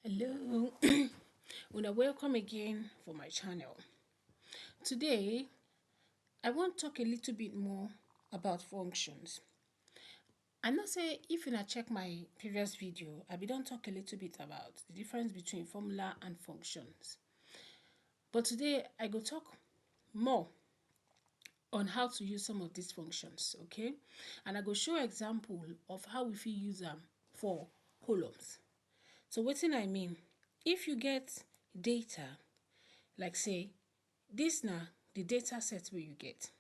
Hello, and welcome again for my channel. Today, I want to talk a little bit more about functions. I know say if you check my previous video, I be don't talk a little bit about the difference between formula and functions. But today, I go talk more on how to use some of these functions, okay? And I go show example of how we fit use them for columns. So wetin I mean, if you get data, like say, this na the data set wey you get,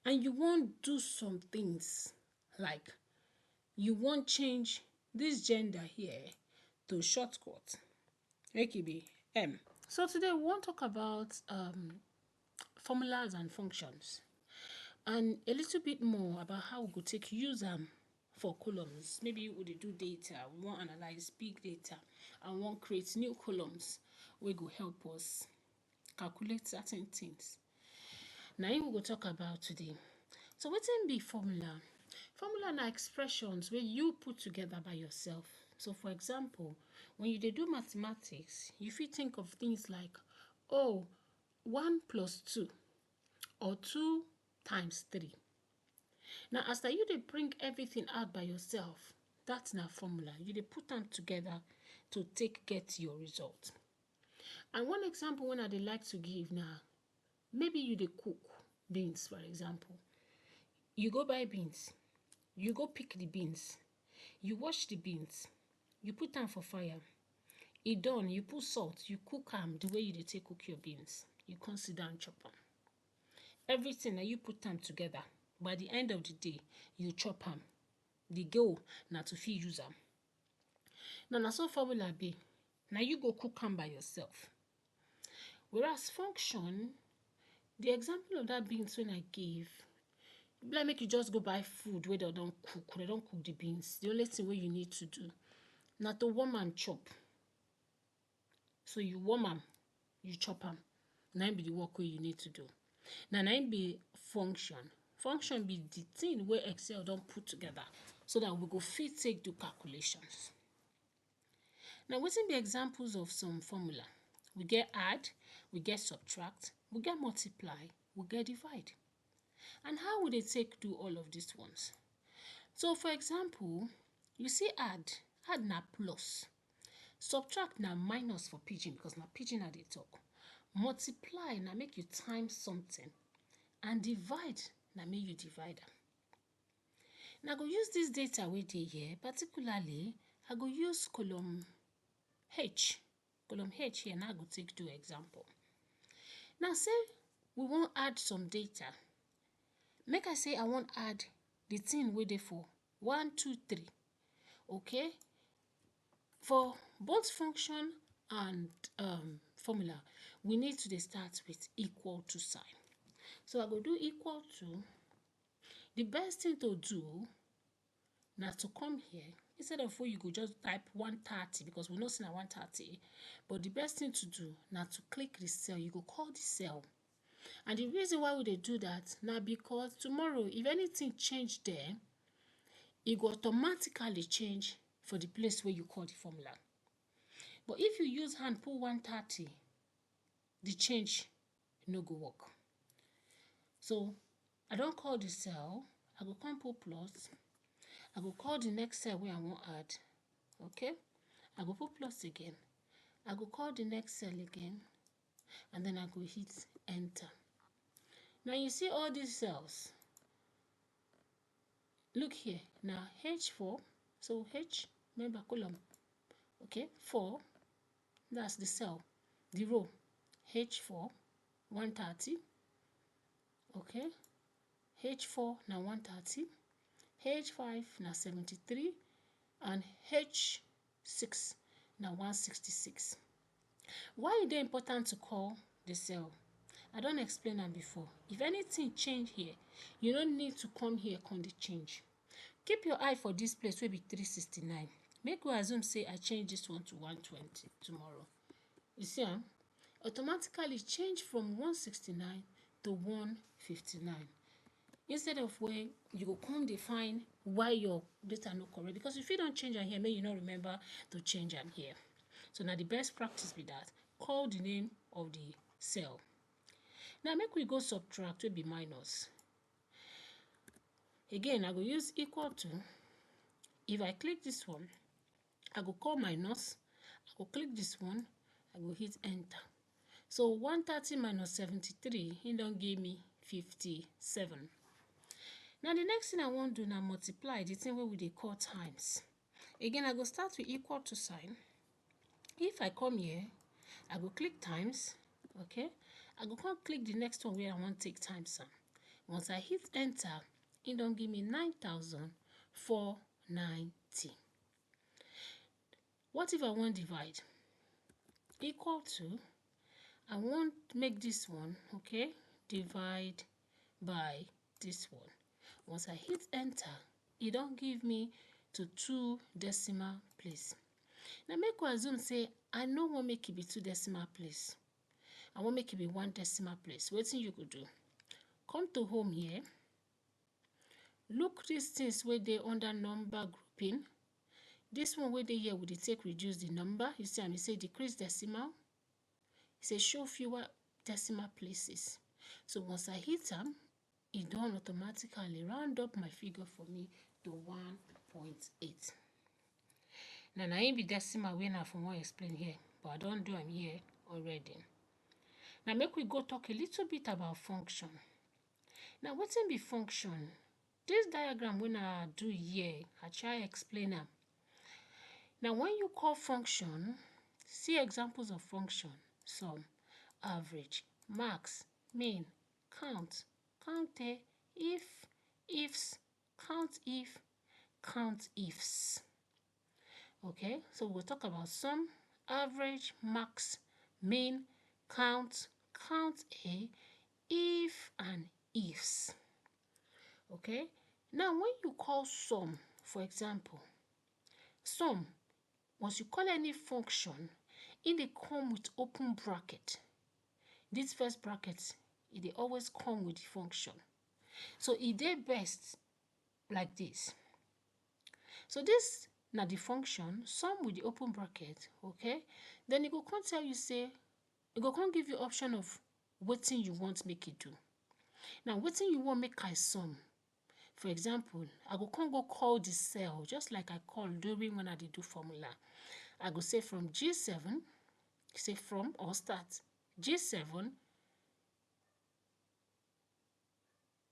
and you wan do some things like you wan change this gender here to shortcut, make e be M. So today we wan talk about formulas and functions, and a little bit more about how we go take use them for columns. Maybe we dey do data, we wan analyze big data and wan create new columns wey go help us calculate certain things. Na im we go talk about today. So wetin be formula? Formula na expressions wey you put together by yourself. So for example, when you dey do mathematics, you fit think of things like, oh, 1 plus 2 or 2 times 3. Now as you dey bring everything out by yourself, that's na formula. You dey put them together to take get your result. And one example when I dey like to give now, maybe you dey cook beans, for example. You go buy beans, you go pick the beans, you wash the beans, you put them for fire. E done, you put salt, you cook them the way you dey take cook your beans. You come sit down chop them. Everything that you put them together, by the end of the day, you chop them. The goal na to fit use them. Now na so formula be. Now you go cook them by yourself. Whereas function, the example of that beans when I gave, like make you just go buy food where they don't cook. They don't cook the beans. The only thing what you need to do na to warm and chop. So you warm them, you chop them. Na be the work where you need to do. Now na be function. Function be the thing where Excel don't put together so that we go fit take do calculations. Now wetin be examples of some formula? We get add, we get subtract, we get multiply, we get divide. And how would they take do all of these ones? So for example, you see add na plus. Subtract na minus for Pidgin because na Pidgin na dey talk. Multiply na make you times something. And divide na make you divide am. Now I go use this data wey dey here, particularly I go use column H. Column H here, now I go take do example. Now say we want add some data. Make I say I want add the thing wey dey for 1, 2, 3. Okay? For both function and formula, we need to start with equal to sign. So I go do equal to. The best thing to do now to come here, instead of where you go just type 130 because we know it's 130, but the best thing to do now to click the cell. You go call the cell. And the reason why would they do that now because tomorrow if anything change there, it will automatically change for the place where you call the formula. But if you use hand put 130, the change no go work. So I don't call the cell, I go come put plus. I go call the next cell where I want add. Okay? I go put plus again. I go call the next cell again. And then I go hit enter. Now you see all these cells. Look here. Now H4. So H, remember column. Okay? 4. That's the cell. The row. H4, 130. Okay? H4 now 130. H5 now 73. And H6 now 166. Why is it important to call the cell? I don't explain that before. If anything change here, you don't need to come here on the change. Keep your eye for this place will be 369. Make we assume say I change this one to 120 tomorrow. You see, automatically change from 169 to 159. instead of where you go come define why your data not correct, because if you don't change am here, may you not remember to change am here. So now the best practice be that call the name of the cell. Now make we go subtract will be minus. Again, I go use equal to. If I click this one, I go call minus. I go click this one, I go hit enter. So 130 minus 73, it don't give me 57. Now the next thing I want to do now multiply the thing where we dey call times. Again, I go start with equal to sign. If I come here, I go click times, okay? I go come click the next one where I want to take times am. Once I hit enter, it don't give me 9,490. What if I want divide? Equal to, I want make this one, okay? Divide by this one. Once I hit enter, it don't give me to 2 decimal place. Now make we assume say I no want make it be 2 decimal place. I want make it be 1 decimal place. Wetin you could do? Come to home here. Look these things where they under number grouping. This one where they here would take reduce the number. You see, I say decrease decimal. It says show fewer decimal places. So once I hit them, it don't automatically round up my figure for me to 1.8. Now I be decimal when I from one explain here, but I don't do them here already. Now make we go talk a little bit about function. Now what's in be function? This diagram when I do here, I try explain them. Now when you call function, see examples of function: sum, average, max, mean, count, counter, if, ifs, count if, count ifs. Okay, so we'll talk about sum, average, max, mean, count, count a, if, and ifs. Okay, now when you call sum, for example, sum, once you call any function, it dey come with open bracket. This first bracket, it dey always come with the function. So it dey best like this. So this now the function, sum with the open bracket, okay? Then it go come tell you say, it go come give you option of wetin you want make it do. Now wetin you want make I sum. For example, I go come go call the cell just like I call during when I did do formula. I go say from G7, say from or start G7.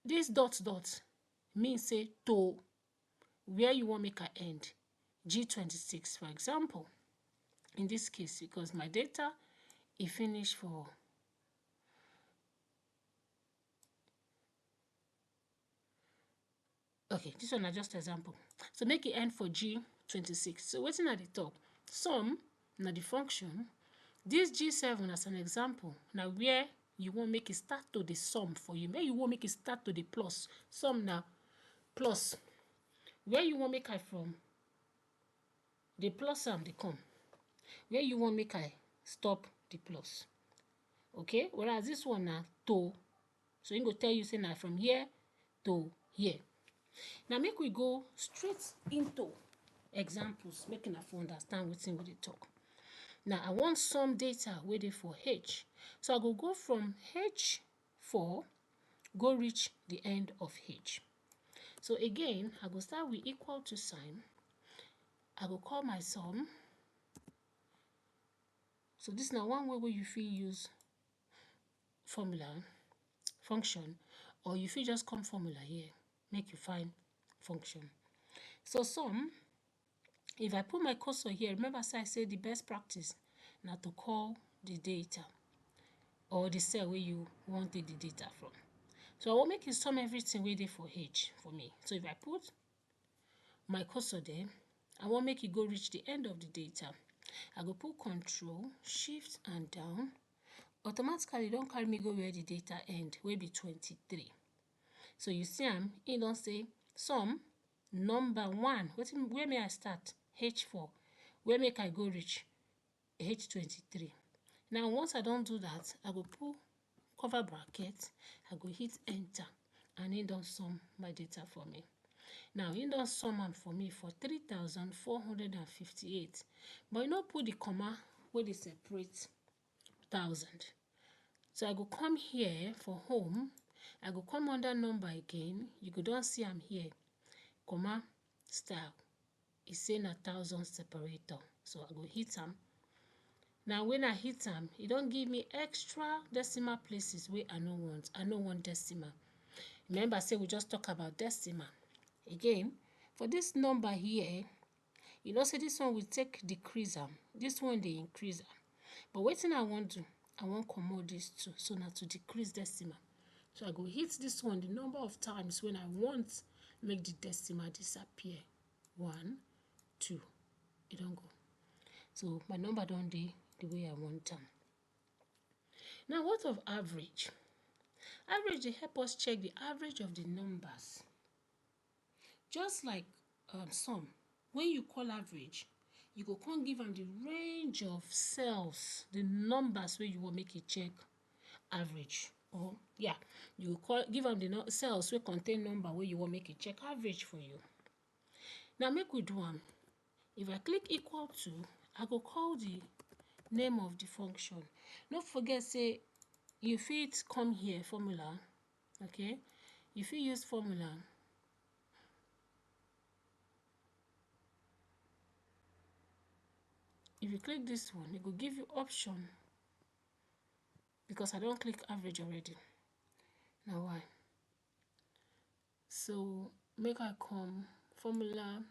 This dot means say to where you want make I end. G26, for example. In this case, because my data is finished for okay, this one is just example. So make it end for G26. So what's at the top? Sum, now the function. This G7 as an example. Now where you want make it start to the sum for you. Where you want make it start to the plus. Sum now plus. Where you want make I from? The plus and the come. Where you want make I stop the plus. Okay, whereas this one now to. So it go tell you say now from here to here. Now make we go straight into examples, making us understand what's in the talk. Now I want some data waiting for H. So I go from H4, go reach the end of H. So again, I go start with equal to sign. I go call my sum. So this is now one way where you feel use formula, function, or you feel just come formula here, make you find function. So sum, if I put my cursor here, remember I said the best practice now to call the data or the cell where you want to take the data from. So I will make it sum everything where they for H for me. So if I put my cursor there, I want make it go reach the end of the data. I go put Control, Shift, and down. Automatically, don't carry me go where the data end, will be 23. So you see, it don't say sum number 1. Where may I start? H4. Where make I go reach? H23. Now, once I don't do that, I go pull cover bracket. I go hit enter. and he don sum my data for me. Now he don sum am for me for 3,458, but he no put the comma wey dey separate thousand. So I go come here for home, I go come under number again, you go don see am here, comma style. E say na thousand separator, so I go hit am. Now when I hit am, e don give me extra decimal places wey I no want. I no want decimal. Remember say we just talk about decimal. Again, for this number here, you know say this one will take decrease am, this one dey increase am. But wetin I wan do, I wan comot these two, so na to decrease decimal. So I go hit this one the number of times when I want make the decimal disappear. 1, 2, e don go. So my number don dey the way I want am. Now what of average? Average dey help us check the average of the numbers. Just like sum, when you call average, you go come give am the range of cells, the numbers wey you want make e check average. Or yeah, you go give am the cells wey contain number wey you want make e check average for you. Now make we do am. If I click equal to, I go call the name of the function. No forget say you fit come here, formula, okay? You fit use formula. If you click this one, it will give you option, because I don't click average already. Now why? So make I come formula.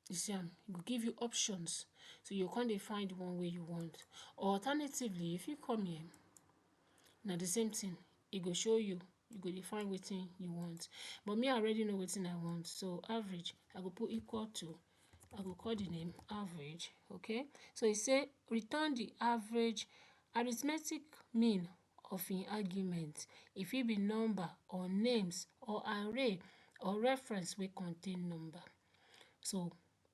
You see, it will give you options, so you can't find the one way you want. Or alternatively, if you come here, now the same thing, it will show you. You go define what you want. But me, I already know what I want. So average, I will put equal to. I will call the name average. Okay. So it say return the average arithmetic mean of an argument. If it be number or names or array or reference will contain number. So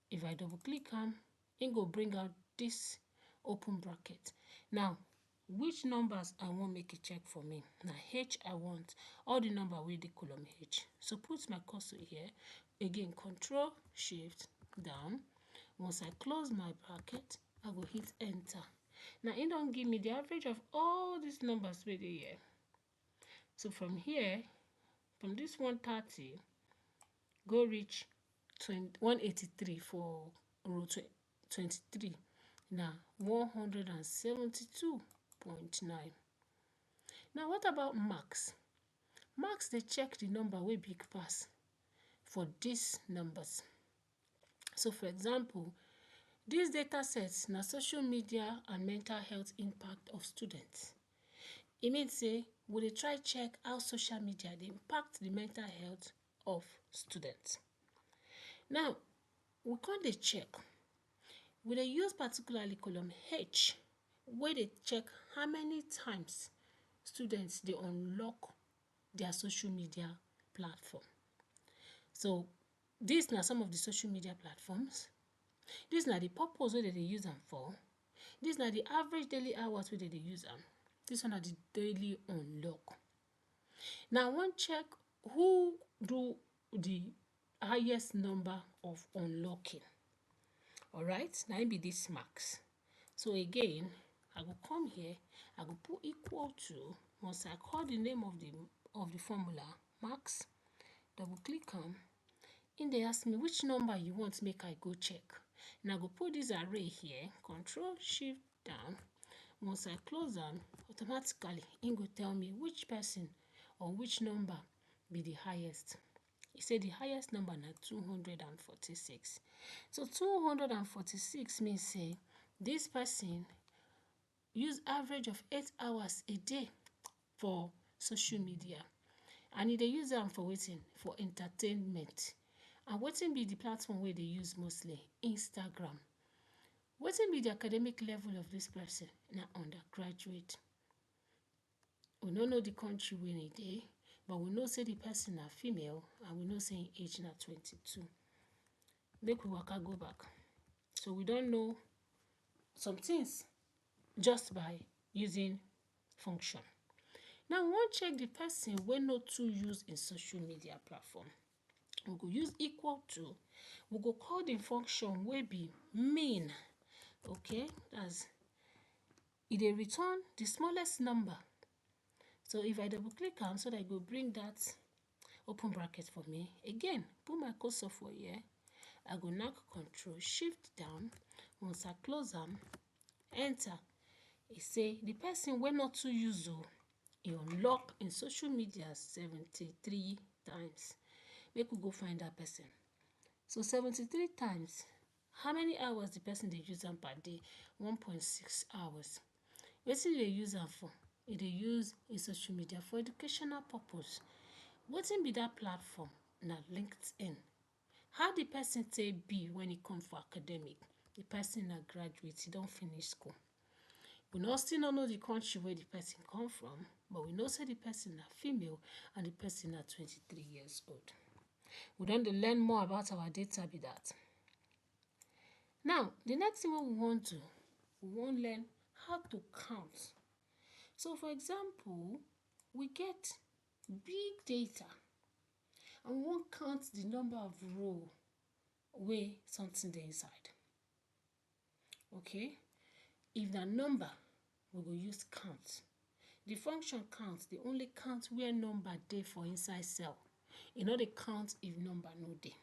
if I double click on, it will bring out this open bracket. Now, which numbers I want make it check for me? Now H I want all the number with the column H. So put my cursor here. Again, Control Shift down. Once I close my bracket, I will hit enter. Now it don't give me the average of all these numbers with here. So from here, from this 130, go reach 183 for row 23. Now 172.9. Now what about max? Max they check the number way big pass for these numbers. So for example, these data sets na social media and mental health impact of students. It means say we dey try check how social media they impact the mental health of students. Now we can't dey check. We dey use particularly column H where they check how many times students they unlock their social media platform. So these are some of the social media platforms. These are the purpose where they use them for. These are the average daily hours where they use them. This one are the daily unlock. Now I want check who do the highest number of unlocking. Alright, now it be this max. So again, I will come here, I will put equal to, once I call the name of the formula, max, double click on, and they ask me which number you want to make I go check. And I go put this array here, Control Shift down. Once I close them, automatically it will tell me which person or which number be the highest. It said the highest number na 246. So 246 means say this person use average of 8 hours a day for social media. And they use them for waiting for entertainment. And waiting be the platform where they use mostly Instagram. Waiting be the academic level of this person now undergraduate. We don't know the country where they dey, but we know say the person are female and we know say age na 22. Make we waka go back. So we don't know some things just by using function. Now we wan check the person wey no too use in social media platform. We go use equal to. We go call the function wey be mean. Okay, that's e dey return the smallest number. So if I double click am so that I go bring that open bracket for me. Again, put my cursor for here. I go knock Control Shift down. Once I close am, enter. E say the person wey not too use e unlock in social media 73 times. Make we go find that person. So 73 times. How many hours the person dey use am per day? 1.6 hours. Wetin dey use am for? E dey use in social media for educational purpose. Wetin be that platform? Na LinkedIn. How the person take be when e come for academic? The person na graduate, e don finish school. We no still no know the country where the person come from, but we know say the person na female and the person na 23 years old. We don dey learn more about our data be that. Now, the next thing we want to, we wan learn how to count. So, for example, we get big data and we wan count the number of row wey something dey inside. Okay? If na number, we go use count. The function count dey only count where number dey for inside cell. E no dey count if number no dey.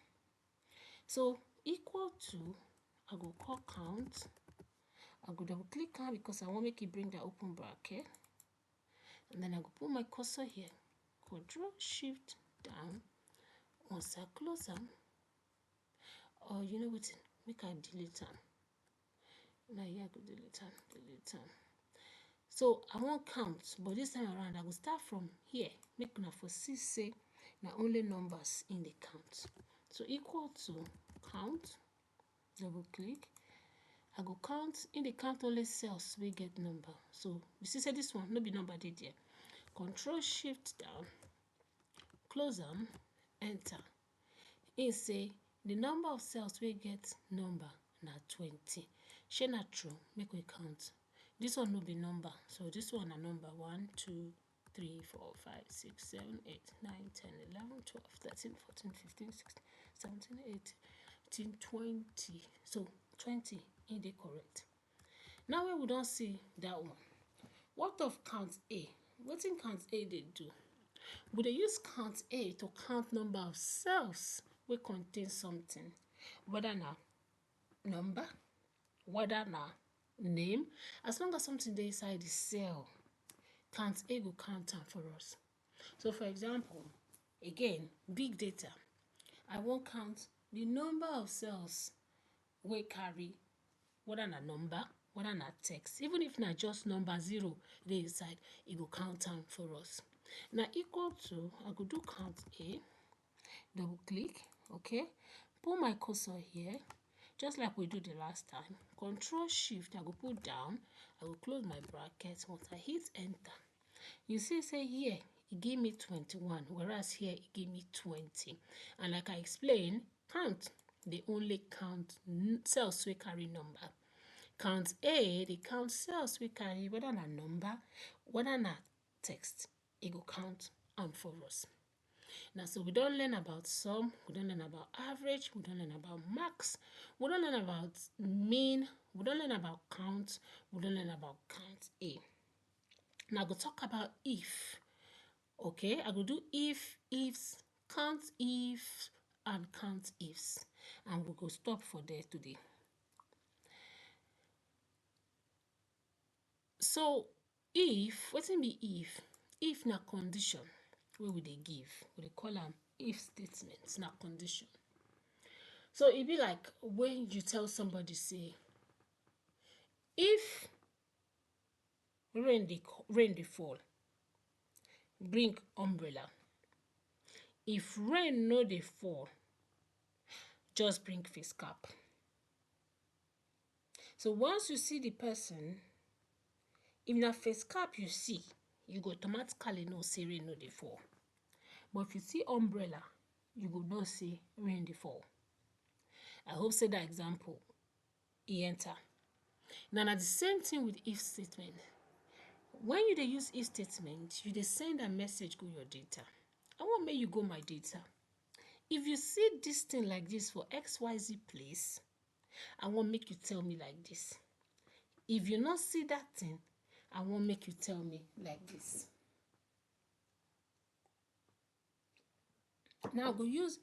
So equal to, I go call count. I go double click am because I wan make it bring the open bracket. And then I go put my cursor here. Control Shift down. Once I close am, or you know what? Make I delete am. Now here I go delete am. So I won't count, but this time around I will start from here. Make una for see say na only numbers in the count. So equal to count. Double click. I go count in the count only cells we get number. So you see say this one no be number dey there. Control Shift down. Close am. Enter. E say the number of cells we get number na 20. Shey na true? Make we count. This one no be number. So this one na number 1, 2, 3, 4, 5, 6, 7, 8, 9, 10, 11, 12, 13, 14, 15, 16, 17, 18, 20. So 20 in the correct. Now when we don't see that one, what of count A? Wetin count A dey do? We dey use count A to count number of cells wey contain something, whether na number, whether na name. As long as something dey inside the cell, count A go count am for us. So for example, again, big data. I wan count the number of cells wey carry whether na number, whether na text. Even if na just number 0 dey inside, e go count am for us. Now equal to, I go do count A, double click, okay? Put my cursor here, just like we do the last time. Control Shift, I go put down, I will close my bracket. Once I hit enter, you see say here e give me 21, whereas here e give me 20. And like I explained, count they only count cells we carry number. Count A, they count cells we carry whether na number, whether na text. It go count and for us. Now, so we don't learn about sum, we don't learn about average, we don't learn about max, we don't learn about mean, we don't learn about count, we don't learn about count A. Now, I go talk about if. Okay, I go do if, ifs, count if, and count ifs. And we go stop for there today. So, if, wetin be if? If na condition wey we dey give, we dey call am if statement, na condition. So e be like when you tell somebody say, if rain dey fall, bring umbrella. If rain no dey fall, just bring face cap. So once you see the person, if na face cap you see, you go automatically know say rain no dey fall. But if you see umbrella, you go know say rain dey fall. I hope say that example e enter. Now na the same thing with if statement. When you dey use if statement, you dey send a message go your data. I want make you go my data. If you see this thing like this for XYZ place, I want make you tell me like this. If you not see that thing, I want make you tell me like this. Now I go use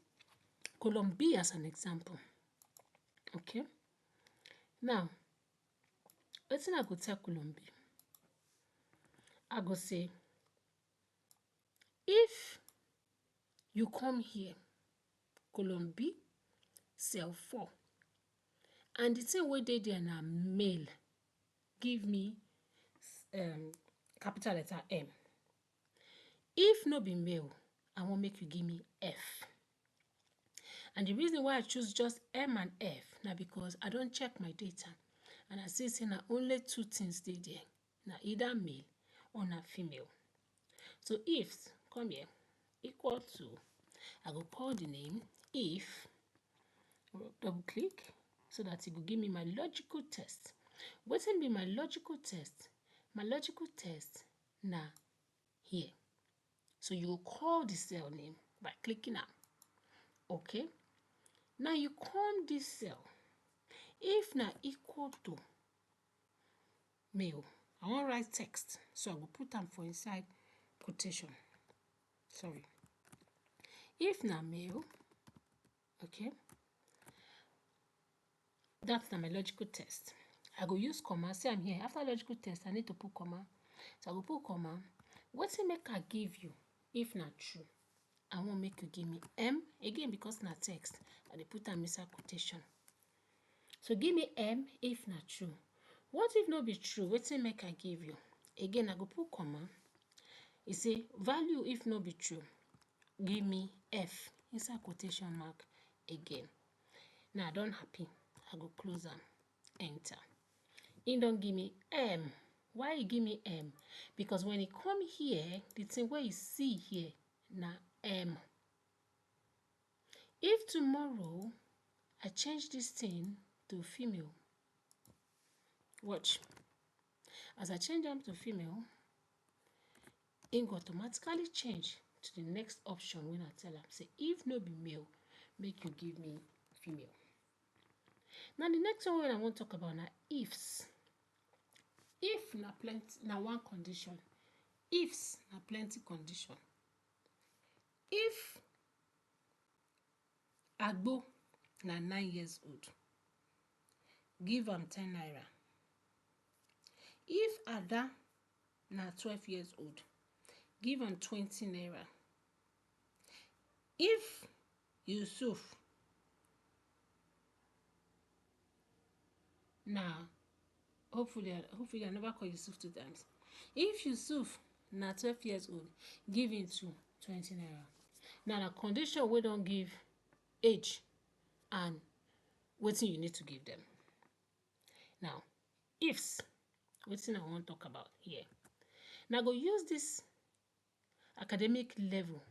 column B as an example. Okay. Now, wetin I go tell column B? I go say, if you come here, column B, cell 4, and the thing wey dey there na mail, give me capital letter M. If no be mail, I want make you give me F. And the reason why I choose just M and F na because I don't check my data and I see say na only 2 things dey there. Na either male or na female. So if, come here, equal to, I go call the name if, double click, so that it will give me my logical test. Wetin be my logical test? My logical test na here. So you will call the cell name by clicking am. Okay. Now you come this cell. If na equal to male, I want write text, so I will put am for inside quotation. Sorry. If na male, okay, that's na my logical test. I go use comma. See, I'm here. After logical test, I need to put comma. So I go put comma. Wetin make I give you if na true? I want make you give me M again because na text. I dey put am inside quotation. So give me M if na true. What if no be true? Wetin make I give you? Again, I go put comma. E say value if no be true. Give me F inside quotation mark again. Now I don't happy. I go close am. Enter. He don't give me M. Why he give me M? Because when he come here, the thing where you see here na M. If tomorrow I change this thing to female, watch. As I change them to female, it go automatically change to the next option when I tell them, say, if no be male, make you give me female. Now, the next one I want to talk about now, ifs. If na plenty, na one condition. Ifs na plenty condition. If Agbo na 9 years old, give am 10 naira. If Ada na 12 years old, give am 20 naira. If Yusuf na, hopefully I never call Yusuf 2 times. If Yusuf na 12 years old, give him 20 naira. Now the condition we don't give age and wetin you need to give them. Now, ifs, wetin I want to talk about here. Now go use this academic level,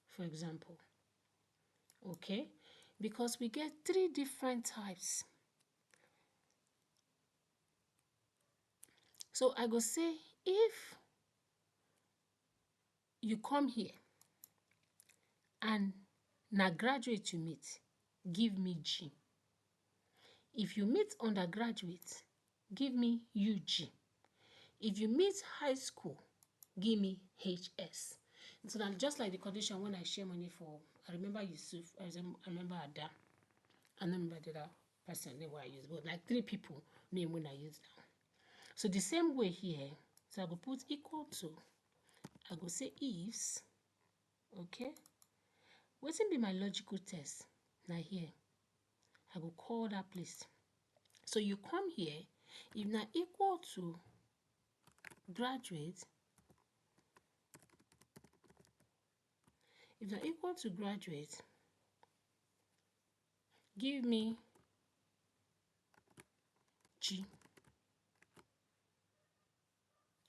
for example. Okay? Because we get 3 different types. So I go say, if you come here and na graduate you meet, give me G. If you meet undergraduate, give me UG. If you meet high school, give me HS. So now just like the condition when I share money for, I remember Yusuf, I remember Ada. I don't remember the other person name I use, but like 3 people name when I use now. So the same way here, so I go put equal to, I go say ifs, okay? What's be my logical test? Now here, I go call that place. So you come here, if na equal to graduate, if na equal to graduate, give me G.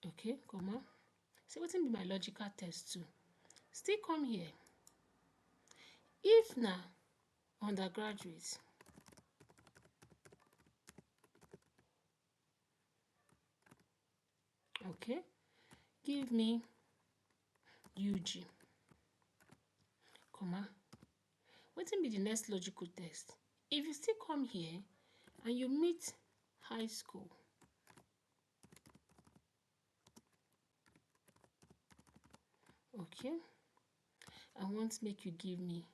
Okay, comma. See what's be my logical test too. Still come here. If na undergraduate, okay, give me UG, comma. Wetin be the next logical test? If you still come here and you meet high school, okay, I want make you give me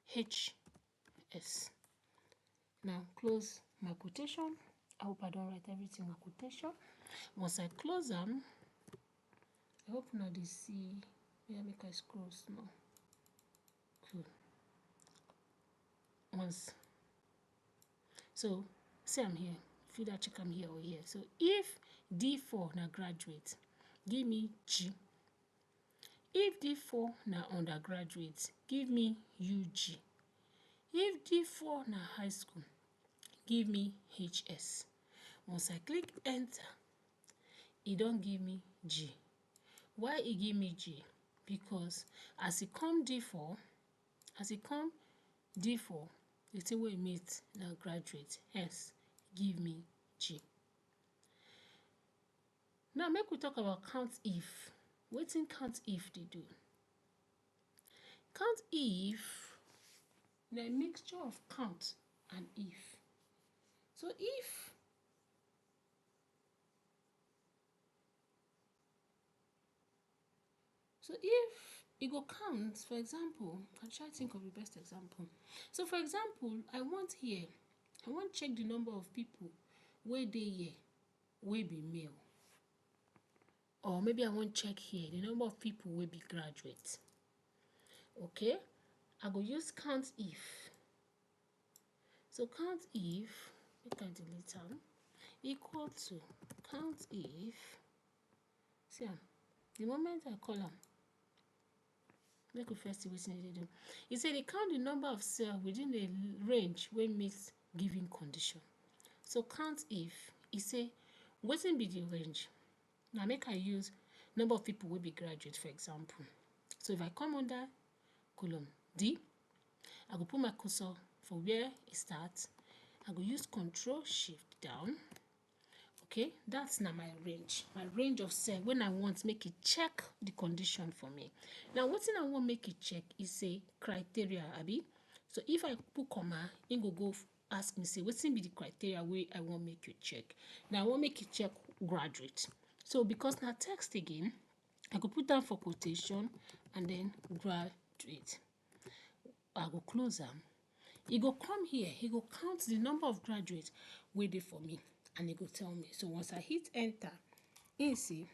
HS. Now close my quotation. I hope I don't write everything in quotation. Once I close them, I hope now they see. Yeah, make I scroll small. Cool. Once. So say I'm here. If that check I'm here or here. So if D4 na graduate, give me G. If D4 na undergraduate, give me UG. If D4 na high school, give me HS. Once I click enter, it don't give me G. Why it give me G? Because as it come D4, the thing we meet na graduate, hence give me G. Now make we talk about count if. Wetin count if they do? Count if na a mixture of count and if. So if you go count, for example, I try to think of the best example. So for example, I want check the number of people where they here, where be male. Or maybe I want check here the number of people will be graduate. Okay, I go use count if. So count if, we can delete them, equal to count if. See, the moment I call them, make we first see what they do. He said they count the number of cells within the range wey meets given condition. So count if, he say, wetin be the range? Now make I use number of people will be graduate, for example. So if I come under column D, I go put my cursor for where it starts. I go use Control Shift down. Okay, that's now my range of cell when I want make it check the condition for me. Now what thing I want make it check is a criteria, abi. So if I put comma, it go ask me say wetin be the criteria way I want make you check. Now I want make it check graduate. So because now text again, I go put down for quotation and then graduate. I go close them. He go come here, he go count the number of graduates waiting for me, and he go tell me. So once I hit enter, you see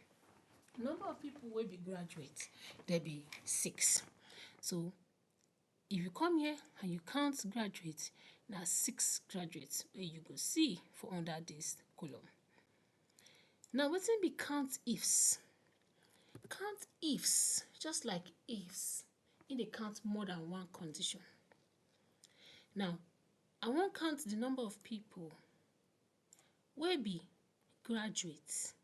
number of people will be graduates, there be 6. So if you come here and you count graduates, now 6 graduates where you go see for under this column. Now what's in be count ifs? Count ifs, just like ifs, in they count more than one condition. Now I won't count the number of people will be graduates,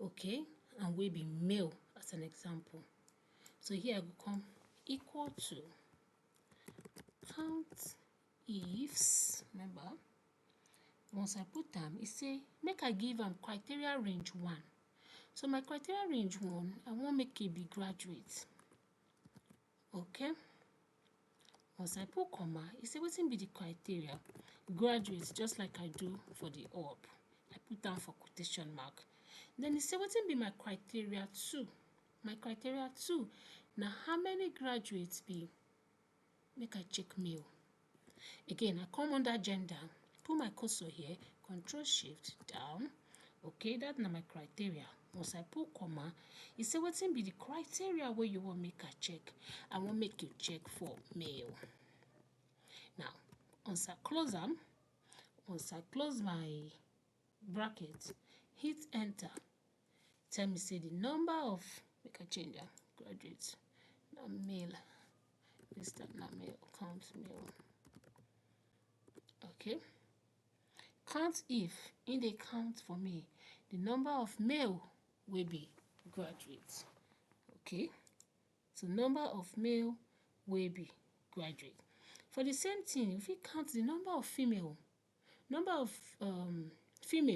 okay, and will be male as an example. So here I will come equal to count ifs. Remember, once I put them, it say make I give them criteria range 1. So my criteria range 1, I want make it be graduate. Okay. Once I put comma, it say wetin be the criteria? Graduates, just like I do for the orb. I put down for quotation mark. Then it say wetin be my criteria 2? My criteria 2. Now how many graduates be? Make I check male. Again, I come under gender, put my cursor here, Control Shift down. Okay, that's not my criteria. Once I put comma, it say wetin be the criteria where you want make I check? I want make you check for male. Now, once I close them, once I close my bracket, hit enter. Tell me say the number of, make a change that, graduates, now male, this time now male, count male. Okay. Count if, in the count for me, the number of male will be graduates. Okay. So number of male will be graduate. For the same thing, if we count the number of female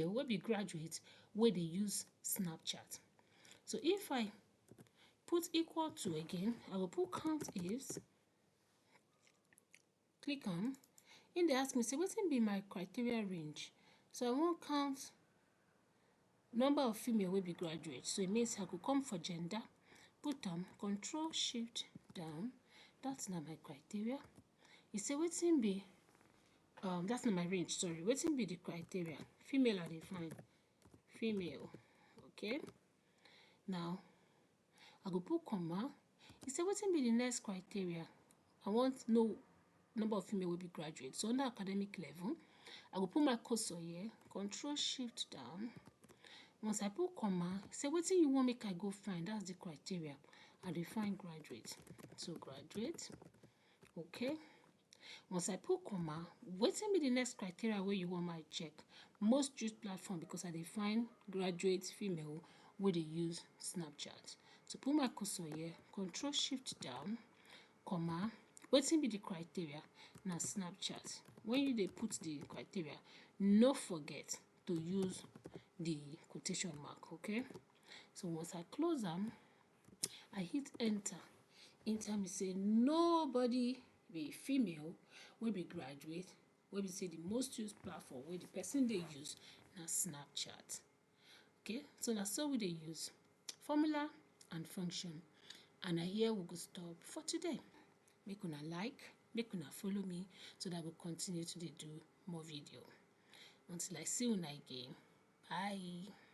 will be graduates where they use Snapchat. So if I put equal to again, I will put count is, click on, in they ask me say wetin be my criteria range. So I wan count number of female will be graduate. So it means I could come for gender, put control shift down. That's not my criteria. You say wetin be that's not my range, sorry. Wetin be the criteria? Female I define. Female. Okay. Now I go put comma. You say wetin be the next criteria? I want know number of female will be graduate. So under academic level, I will put my cursor here, control shift down. Once I put comma, say wetin you want make I go find, that's the criteria. I define graduate. So graduate. Okay. Once I put comma, wetin be the next criteria where you want my check? Most used platform, because I define graduate female where they use Snapchat. So put my cursor here, control shift down, comma, wetin be the criteria? Now Snapchat. When you dey put the criteria, no forget to use the quotation mark, okay? So once I close them, I hit enter. Enter me say nobody be female will be graduate, will be say the most used platform where the person they use na Snapchat. Okay, so that's so we they use formula and function. And here we go stop for today. Make una like, make una follow me so that we'll continue to do more video. Until I see you again. Bye.